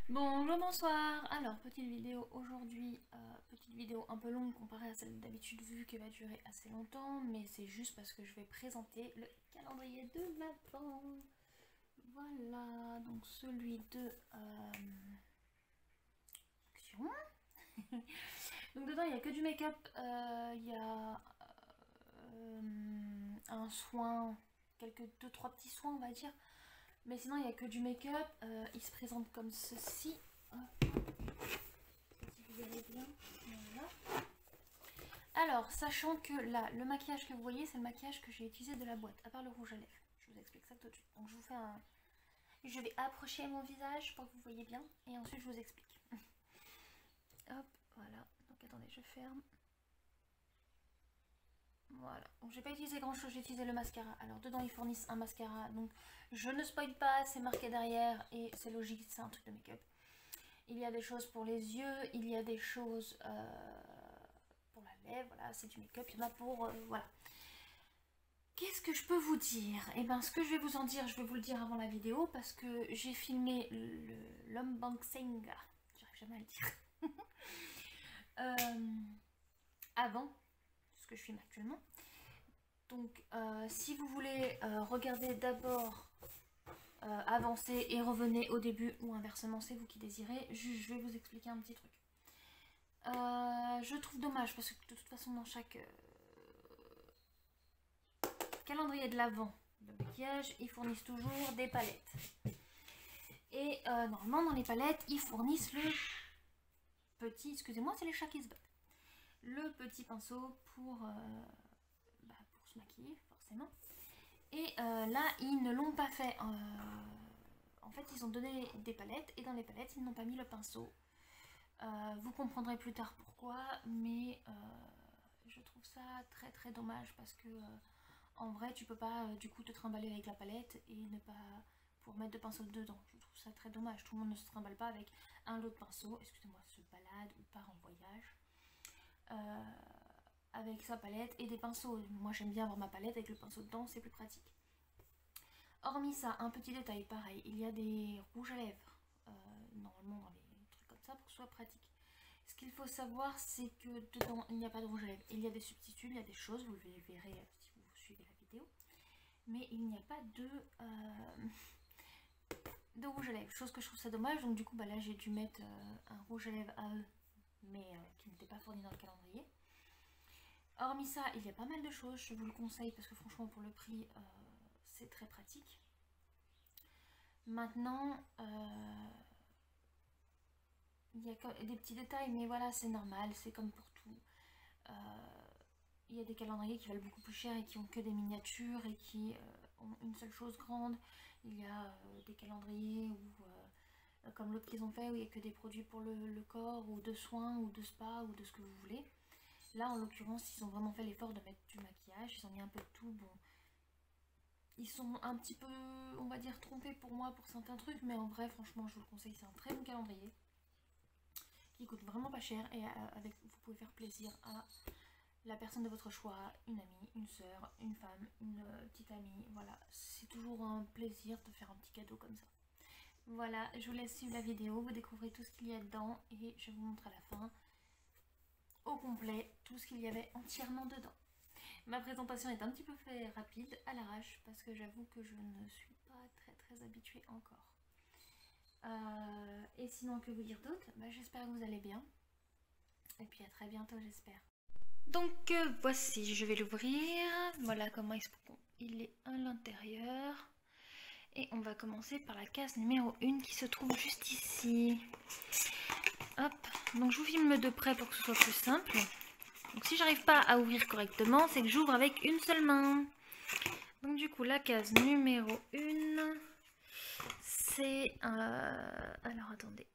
Bonjour, bonsoir. Alors, petite vidéo aujourd'hui, petite vidéo un peu longue comparée à celle d'habitude vu qu'elle va durer assez longtemps, mais c'est juste parce que je vais présenter le calendrier de l'Avent. Voilà, donc celui de Action. Donc dedans il n'y a que du make-up, il y a un soin, quelques 2-3 petits soins on va dire. Mais sinon, il n'y a que du make-up. Il se présente comme ceci. Hop. Si vous verrez bien. Voilà. Alors, sachant que là, le maquillage que vous voyez, c'est le maquillage que j'ai utilisé de la boîte, à part le rouge à lèvres. Je vous explique ça tout de suite. Donc, je vous fais un... Je vais approcher mon visage pour que vous voyez bien. Et ensuite, je vous explique. Hop, voilà. Donc, attendez, je ferme. Voilà, donc j'ai pas utilisé grand chose, j'ai utilisé le mascara. Alors dedans ils fournissent un mascara, donc je ne spoil pas, c'est marqué derrière et c'est logique, c'est un truc de make-up. Il y a des choses pour les yeux, il y a des choses pour la lèvre, voilà, c'est du make-up, il y en a pour... voilà. Qu'est-ce que je peux vous dire? Eh bien, ce que je vais vous en dire, je vais vous le dire avant la vidéo parce que j'ai filmé l'unboxing, j'arrive jamais à le dire, avant ce que je filme actuellement. Donc si vous voulez regarder d'abord, avancer et revenez au début ou inversement, c'est vous qui désirez, je vais vous expliquer un petit truc. Je trouve dommage parce que de toute façon dans chaque calendrier de l'Avent de maquillage, ils fournissent toujours des palettes. Et normalement dans les palettes, ils fournissent le petit, excusez-moi, c'est les chats qui se battent. Le petit pinceau pour se maquiller forcément. Et là, ils ne l'ont pas fait. En fait, ils ont donné des palettes et dans les palettes, ils n'ont pas mis le pinceau. Vous comprendrez plus tard pourquoi, mais je trouve ça très très dommage parce que en vrai, tu peux pas du coup te trimballer avec la palette et ne pas pour mettre de pinceau dedans. Je trouve ça très dommage. Tout le monde ne se trimballe pas avec un lot de pinceaux, excusez-moi, se balade ou part en voyage. Avec sa palette et des pinceaux. Moi j'aime bien avoir ma palette avec le pinceau dedans, c'est plus pratique. Hormis ça, un petit détail pareil, il y a des rouges à lèvres, normalement dans les trucs comme ça pour que ce soit pratique. Ce qu'il faut savoir c'est que dedans il n'y a pas de rouge à lèvres, il y a des substituts, il y a des choses, vous le verrez si vous suivez la vidéo. Mais il n'y a pas de rouge à lèvres, chose que je trouve ça dommage, donc du coup là j'ai dû mettre un rouge à lèvres à eux, mais qui n'était pas fourni dans le calendrier. Hormis ça, il y a pas mal de choses, je vous le conseille parce que franchement pour le prix, c'est très pratique. Maintenant, il y a des petits détails, mais voilà, c'est normal, c'est comme pour tout. Il y a des calendriers qui valent beaucoup plus cher et qui ont que des miniatures et qui ont une seule chose grande. Il y a des calendriers où, comme l'autre qu'ils ont fait, où il n'y a que des produits pour le corps, ou de soins, ou de spa, ou de ce que vous voulez. Là, en l'occurrence, ils ont vraiment fait l'effort de mettre du maquillage, ils ont mis un peu de tout. Bon, ils sont un petit peu, on va dire, trompés pour moi pour certains trucs, mais en vrai, franchement, je vous le conseille, c'est un très bon calendrier qui coûte vraiment pas cher et avec vous pouvez faire plaisir à la personne de votre choix, une amie, une soeur, une femme, une petite amie. Voilà, c'est toujours un plaisir de faire un petit cadeau comme ça. Voilà, je vous laisse suivre la vidéo, vous découvrez tout ce qu'il y a dedans et je vous montre à la fin au complet tout ce qu'il y avait entièrement dedans. Ma présentation est un petit peu fait rapide, à l'arrache, parce que j'avoue que je ne suis pas très habituée encore. Et sinon, que vous dire d'autre? J'espère que vous allez bien. Et puis à très bientôt, j'espère. Donc voici, je vais l'ouvrir. Voilà comment il est à l'intérieur. Et on va commencer par la case numéro 1 qui se trouve juste ici. Hop, donc je vous filme de près pour que ce soit plus simple. Donc si j'arrive pas à ouvrir correctement, c'est que j'ouvre avec une seule main. Donc du coup, la case numéro 1, c'est... alors attendez.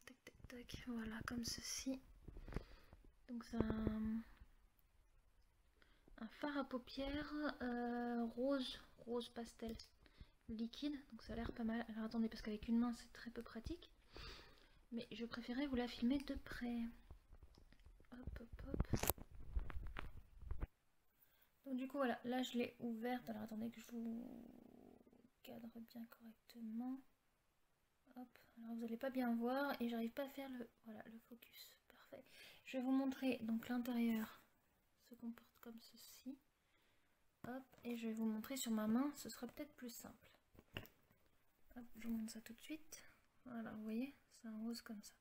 Tac, tac, tac. Voilà, comme ceci. Donc c'est un fard à paupières rose pastel liquide. Donc ça a l'air pas mal. Alors attendez, parce qu'avec une main, c'est très peu pratique. Mais je préférais vous la filmer de près. Hop, hop, hop. Donc du coup voilà, là je l'ai ouverte. Alors attendez que je vous cadre bien correctement. Hop, alors vous n'allez pas bien voir et j'arrive pas à faire voilà, le focus. Parfait. Je vais vous montrer, donc l'intérieur se comporte comme ceci. Hop, et je vais vous montrer sur ma main, ce sera peut-être plus simple. Hop, je vous montre ça tout de suite. Voilà, vous voyez, c'est un rose comme ça.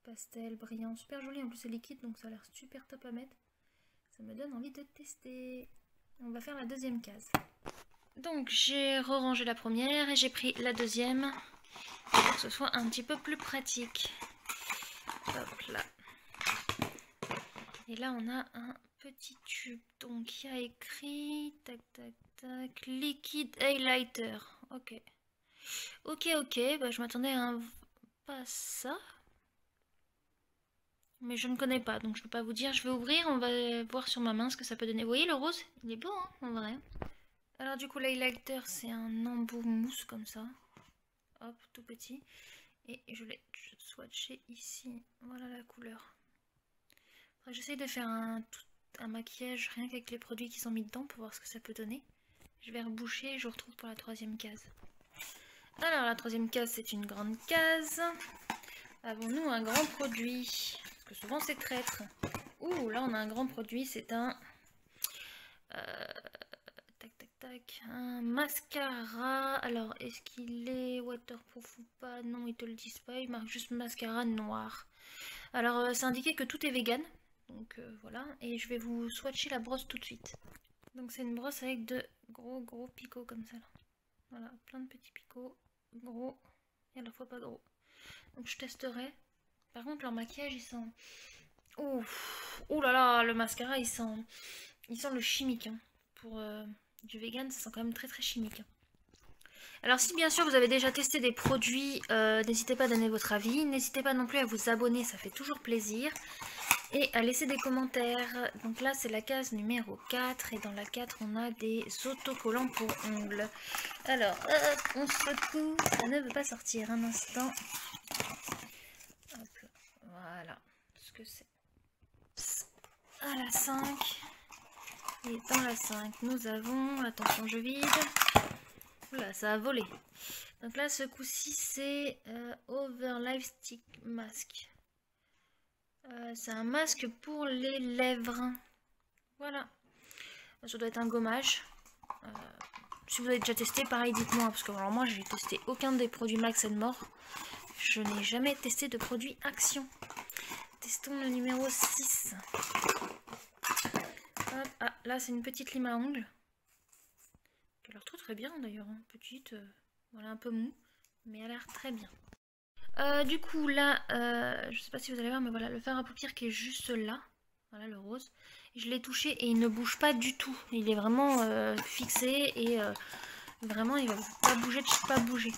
Pastel, brillant, super joli, en plus c'est liquide, donc ça a l'air super top à mettre. Ça me donne envie de tester. On va faire la deuxième case. Donc j'ai rangé la première et j'ai pris la deuxième pour que ce soit un petit peu plus pratique. Hop là. Et là on a un petit tube. Donc il y a écrit tac tac tac liquid highlighter. Ok. Ok, bah, je m'attendais à un pas ça. Mais je ne connais pas, donc je peux pas vous dire. Je vais ouvrir, on va voir sur ma main ce que ça peut donner. Vous voyez le rose? Il est beau hein, en vrai. Alors du coup l'highlighter c'est un embout mousse comme ça. Hop, tout petit. Et je l'ai swatché ici. Voilà la couleur. J'essaie de faire un maquillage rien qu'avec les produits qui sont mis dedans pour voir ce que ça peut donner. Je vais reboucher et je vous retrouve pour la troisième case. Alors la troisième case c'est une grande case. Avons-nous un grand produit? Parce que souvent c'est traître. Ouh, là on a un grand produit, c'est un... un mascara. Alors est-ce qu'il est waterproof ou pas? Non, ils te le disent pas, ils marquent juste mascara noir. Alors c'est indiqué que tout est vegan. Donc voilà, et je vais vous swatcher la brosse tout de suite. Donc c'est une brosse avec de gros picots comme ça là. Voilà, plein de petits picots, gros et à la fois pas gros. Donc je testerai. Par contre leur maquillage il sent... Ouh là là, le mascara il sent le chimique. Hein. Pour du vegan ça sent quand même très chimique. Alors si bien sûr vous avez déjà testé des produits, n'hésitez pas à donner votre avis. N'hésitez pas non plus à vous abonner, ça fait toujours plaisir. Et à laisser des commentaires. Donc là c'est la case numéro 4 et dans la 4 on a des autocollants pour ongles. Alors hop, on secoue, ça ne veut pas sortir un instant. Hop, voilà ce que c'est. À la 5 et dans la 5 nous avons, attention je vide. Oula ça a volé. Donc là ce coup-ci c'est Over Lipstick Mask. C'est un masque pour les lèvres. Voilà. Ça doit être un gommage. Si vous avez déjà testé, pareil, dites-moi. Parce que alors, moi, j'ai testé aucun des produits Max & More. Je n'ai jamais testé de produit Action. Testons le numéro 6. Hop. Ah, là, c'est une petite lime à ongles. Qui a l'air très bien d'ailleurs. Hein. Petite, voilà, un peu mou. Mais elle a l'air très bien. Du coup là, je sais pas si vous allez voir, mais voilà le fard à paupières qui est juste là, voilà le rose. Je l'ai touché et il ne bouge pas du tout. Il est vraiment fixé et vraiment il va pas bouger de pas bouger.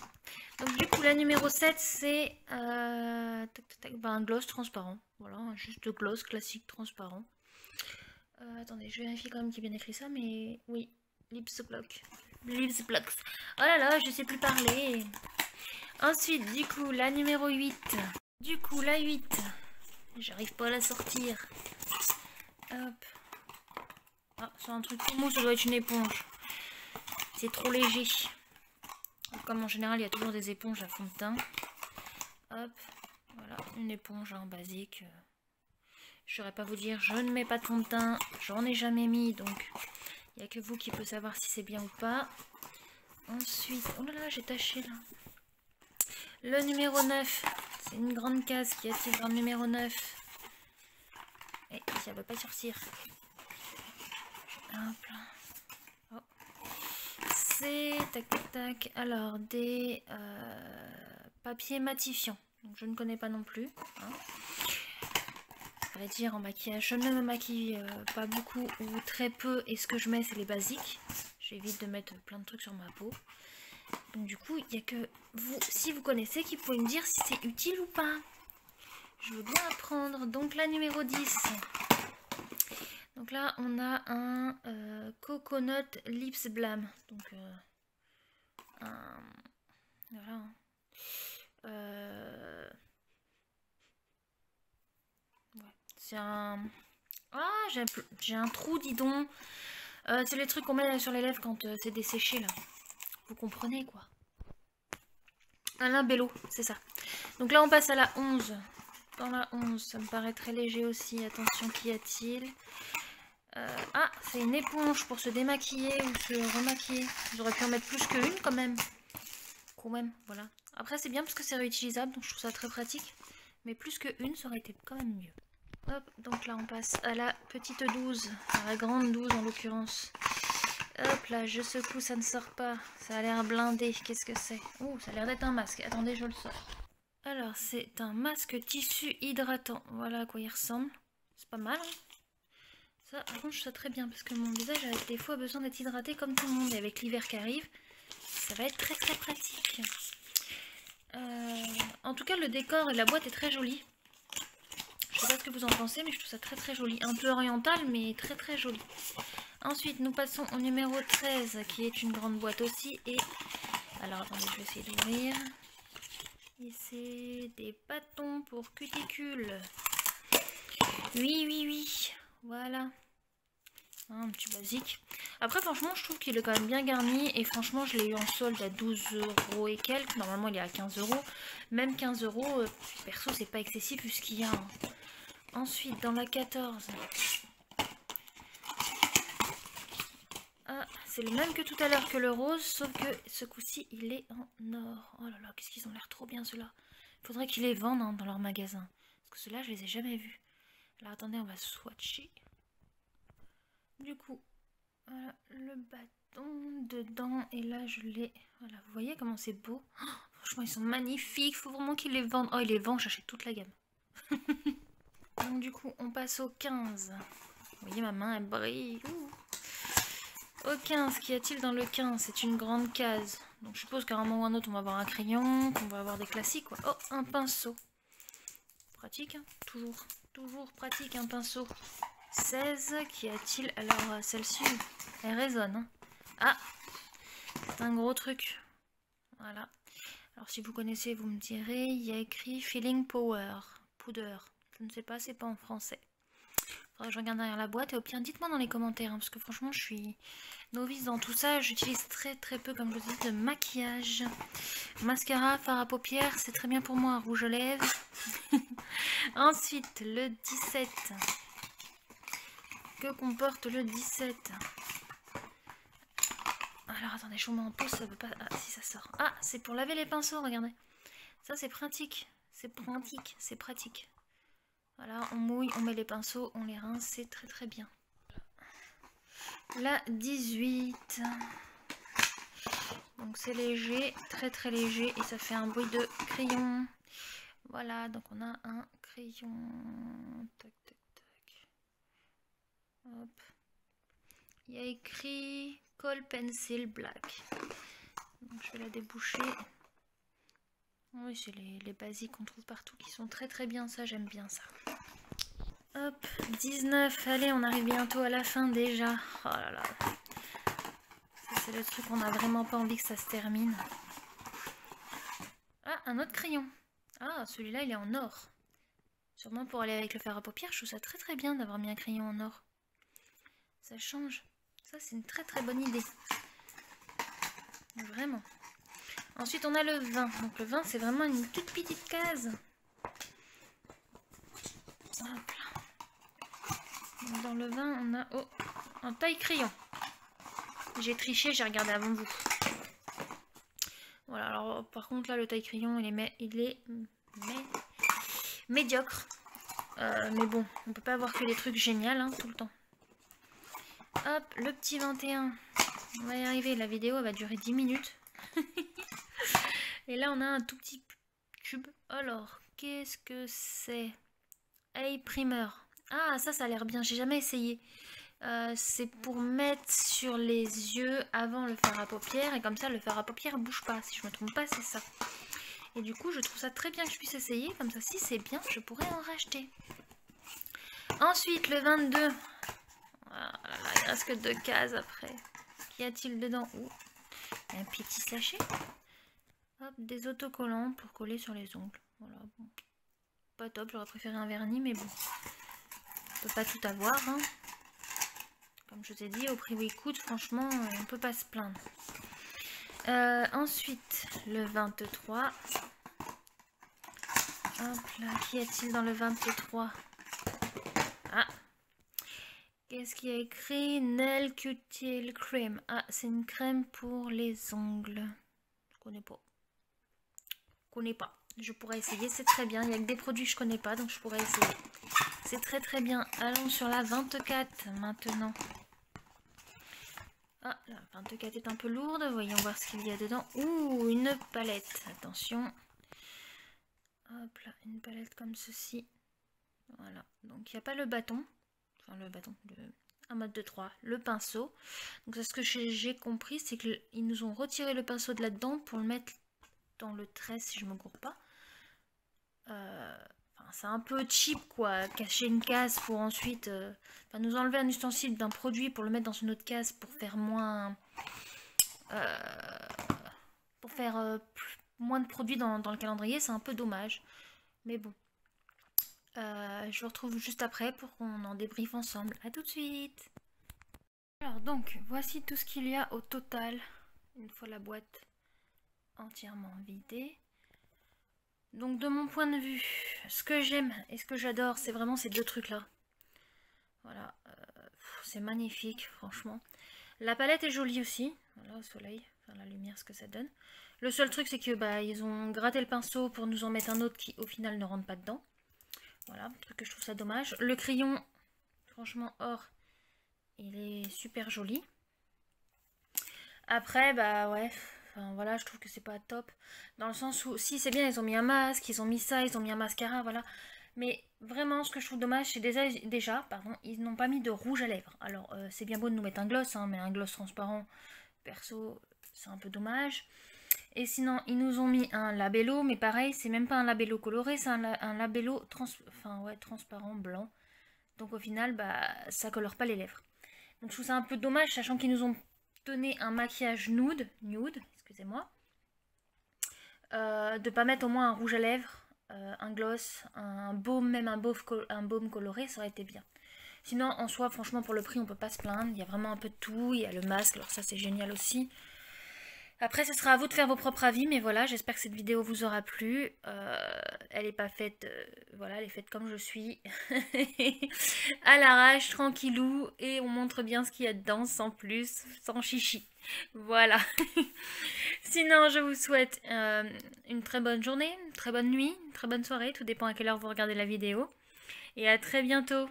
Donc du coup la numéro 7 c'est un gloss transparent. Voilà, juste gloss classique transparent. Attendez, je vérifie quand même qu'il y a bien écrit ça, mais oui, Lips Block. Lips Blocks. Oh là là, je sais plus parler. Ensuite, du coup, la numéro 8. Du coup, la 8. J'arrive pas à la sortir. Hop. Ah, c'est un truc tout mou, ça doit être une éponge. C'est trop léger. Comme en général, il y a toujours des éponges à fond de teint. Hop. Voilà, une éponge en basique. Je saurais pas vous dire, je ne mets pas de fond de teint. J'en ai jamais mis, donc il n'y a que vous qui peut savoir si c'est bien ou pas. Ensuite, oh là là, j'ai taché là. Le numéro 9, c'est une grande case qui attire dans le numéro 9. Et ça ne veut pas sortir. Hop là. Oh. C'est tac. Alors, des papiers matifiants. Donc, je ne connais pas non plus. Hein. À vrai dire, en maquillage, je ne me maquille pas beaucoup ou très peu. Et ce que je mets, c'est les basiques. J'évite de mettre plein de trucs sur ma peau. Donc du coup, il n'y a que vous, si vous connaissez, qui pouvez me dire si c'est utile ou pas. Je veux bien apprendre. Donc la numéro 10. Donc là, on a un Coconut Lips Balm. Donc voilà. Ouais. C'est un... Ah, j'ai un trou, dis donc. C'est les trucs qu'on met sur les lèvres quand c'est desséché là. Vous comprenez quoi. Alain Bello, c'est ça. Donc là, on passe à la 11. Dans la 11, ça me paraît très léger aussi. Attention, qu'y a-t-il? Ah, c'est une éponge pour se démaquiller ou se remaquiller. J'aurais pu en mettre plus qu'une quand même. Voilà. Après, c'est bien parce que c'est réutilisable, donc je trouve ça très pratique. Mais plus qu'une, ça aurait été quand même mieux. Hop, donc là, on passe à la petite 12. À la grande 12 en l'occurrence. Hop là, je secoue, ça ne sort pas. Ça a l'air blindé. Qu'est-ce que c'est? Oh, ça a l'air d'être un masque. Attendez, je le sors. Alors, c'est un masque tissu hydratant. Voilà à quoi il ressemble. C'est pas mal, hein? Ça, par contre, je trouve ça très bien parce que mon visage a des fois besoin d'être hydraté comme tout le monde. Et avec l'hiver qui arrive, ça va être très très pratique. En tout cas, le décor et la boîte est très joli. Je sais pas ce que vous en pensez, mais je trouve ça très très joli. Un peu oriental, mais très très joli. Ensuite, nous passons au numéro 13, qui est une grande boîte aussi. Et alors, attendez, je vais essayer d'ouvrir. Et c'est des bâtons pour cuticule. Oui. Voilà. Un petit basique. Après, franchement, je trouve qu'il est quand même bien garni. Et franchement, je l'ai eu en solde à 12 € et quelques. Normalement, il est à 15 €. Même 15 €, perso, c'est pas excessif vu ce qu'il y a. Ensuite, dans la 14. Ah, c'est le même que tout à l'heure que le rose. Sauf que ce coup-ci, il est en or. Oh là là, qu'est-ce qu'ils ont l'air trop bien, ceux-là. Faudrait qu'ils les vendent hein, dans leur magasin. Parce que ceux-là, je les ai jamais vus. Alors, attendez, on va swatcher. Du coup, voilà le bâton dedans. Et là, je l'ai... Voilà, vous voyez comment c'est beau. Oh, franchement, ils sont magnifiques. Faut vraiment qu'ils les vendent. Oh, ils les vendent, j'achète toute la gamme. Donc, du coup, on passe au 15. Vous voyez, ma main, elle brille. Au 15, qu'y a-t-il dans le 15? C'est une grande case. Donc, je suppose qu'à un moment ou un autre, on va avoir un crayon, qu'on va avoir des classiques, quoi. Oh, un pinceau. Pratique, hein, toujours pratique, un pinceau. 16, qu'y a-t-il? Alors, celle-ci, elle résonne. Hein. Ah, c'est un gros truc. Voilà. Alors, si vous connaissez, vous me direz. Il y a écrit Feeling Power. Powder. Je ne sais pas, c'est pas en français. Faudrait que je regarde derrière la boîte. Et au pire, dites-moi dans les commentaires. Hein, parce que franchement, je suis novice dans tout ça. J'utilise très peu, comme je vous dis, de maquillage. Mascara, fard à paupières, c'est très bien pour moi. Rouge à lèvres. Ensuite, le 17. Que comporte le 17? Alors attendez, je vous mets en pause, ça veut pas... Ah si, ça sort. Ah, c'est pour laver les pinceaux, regardez. Ça c'est pratique. C'est pratique. Voilà, on mouille, on met les pinceaux, on les rince, c'est très bien. La 18. Donc c'est léger, très léger, et ça fait un bruit de crayon. Voilà, donc on a un crayon. Tac. Hop. Il y a écrit Kohl Pencil Black. Donc je vais la déboucher. Oui, c'est les basiques qu'on trouve partout qui sont très bien, ça j'aime bien ça. Hop, 19, allez on arrive bientôt à la fin déjà. Oh là là. Ça c'est le truc qu'on n'a vraiment pas envie que ça se termine. Ah, un autre crayon. Ah, celui-là il est en or. Sûrement pour aller avec le fer à paupières, je trouve ça très bien d'avoir mis un crayon en or. Ça change. Ça c'est une très bonne idée. Vraiment. Ensuite on a le 20. Donc le 20 c'est vraiment une toute petite case. Hop là. Donc, dans le 20 on a un taille crayon. J'ai triché, j'ai regardé avant vous. Voilà, alors par contre là le taille crayon il est médiocre. Mais bon, on peut pas avoir que des trucs géniaux hein, tout le temps. Hop, le petit 21. On va y arriver, la vidéo elle va durer 10 minutes. Et là on a un tout petit tube. Alors, qu'est-ce que c'est? Eye primer. Ah, ça a l'air bien, j'ai jamais essayé. C'est pour mettre sur les yeux avant le fer à paupières. Et comme ça le fer à paupières bouge pas. Si je me trompe pas, c'est ça. Et du coup, je trouve ça très bien que je puisse essayer. Comme ça, si c'est bien, je pourrais en racheter. Ensuite, le 22. Voilà, il reste que 2 cases après. Qu'y a-t-il dedans? Un petit sachet. Hop, des autocollants pour coller sur les ongles. Voilà, bon. Pas top, j'aurais préféré un vernis, mais bon. On peut pas tout avoir. Hein. Comme je vous ai dit, au prix où il coûte, franchement, on peut pas se plaindre. Ensuite, le 23. Hop là, qu'y a-t-il dans le 23? Ah, qu'est-ce qu'il y a écrit? Nail Cutil Cream. Ah, c'est une crème pour les ongles. Je connais pas. Je pourrais essayer, c'est très bien. Il n'y a que des produits que je connais pas, donc je pourrais essayer. C'est très très bien. Allons sur la 24 maintenant. Ah, la 24 est un peu lourde. Voyons voir ce qu'il y a dedans. Ouh, une palette. Attention. Hop là, une palette comme ceci. Voilà. Donc il n'y a pas le bâton. Enfin le bâton. Un mode de 3. Le pinceau. Donc c'est ce que j'ai compris. C'est qu'ils nous ont retiré le pinceau de là-dedans pour le mettre dans le trait si je ne me gourre pas. C'est un peu cheap quoi, cacher une case pour ensuite nous enlever un ustensile d'un produit pour le mettre dans une autre case pour faire moins moins de produits dans le calendrier, c'est un peu dommage, mais bon, je vous retrouve juste après pour qu'on en débriefe ensemble. À tout de suite. Alors donc voici tout ce qu'il y a au total une fois la boîte entièrement vidée. Donc de mon point de vue, ce que j'aime et ce que j'adore, c'est vraiment ces deux trucs là. Voilà, c'est magnifique franchement. La palette est jolie aussi, voilà au soleil, enfin la lumière, ce que ça donne. Le seul truc c'est que ils ont gratté le pinceau pour nous en mettre un autre qui au final ne rentre pas dedans. Voilà, un truc que je trouve ça dommage. Le crayon, franchement or, il est super joli. Après ouais... Enfin, voilà, je trouve que c'est pas top. Dans le sens où, si c'est bien, ils ont mis un masque, ils ont mis ça, ils ont mis un mascara, voilà. Mais vraiment, ce que je trouve dommage, c'est déjà, ils n'ont pas mis de rouge à lèvres. Alors, c'est bien beau de nous mettre un gloss, hein, mais un gloss transparent, perso, c'est un peu dommage. Et sinon, ils nous ont mis un labello, mais pareil, c'est même pas un labello coloré, c'est un labello transparent blanc. Donc au final, ça colore pas les lèvres. Donc je trouve ça un peu dommage, sachant qu'ils nous ont donné un maquillage nude, excusez-moi, de pas mettre au moins un rouge à lèvres, un gloss, un baume, même un baume coloré, ça aurait été bien. Sinon, en soi, franchement, pour le prix, on peut pas se plaindre. Il y a vraiment un peu de tout. Il y a le masque, alors ça, c'est génial aussi. Après, ce sera à vous de faire vos propres avis, mais voilà, j'espère que cette vidéo vous aura plu. Elle n'est pas faite, voilà, elle est faite comme je suis, à l'arrache, tranquillou, et on montre bien ce qu'il y a dedans, sans plus, sans chichi. Voilà. Sinon, je vous souhaite une très bonne journée, une très bonne nuit, une très bonne soirée, tout dépend à quelle heure vous regardez la vidéo. Et à très bientôt.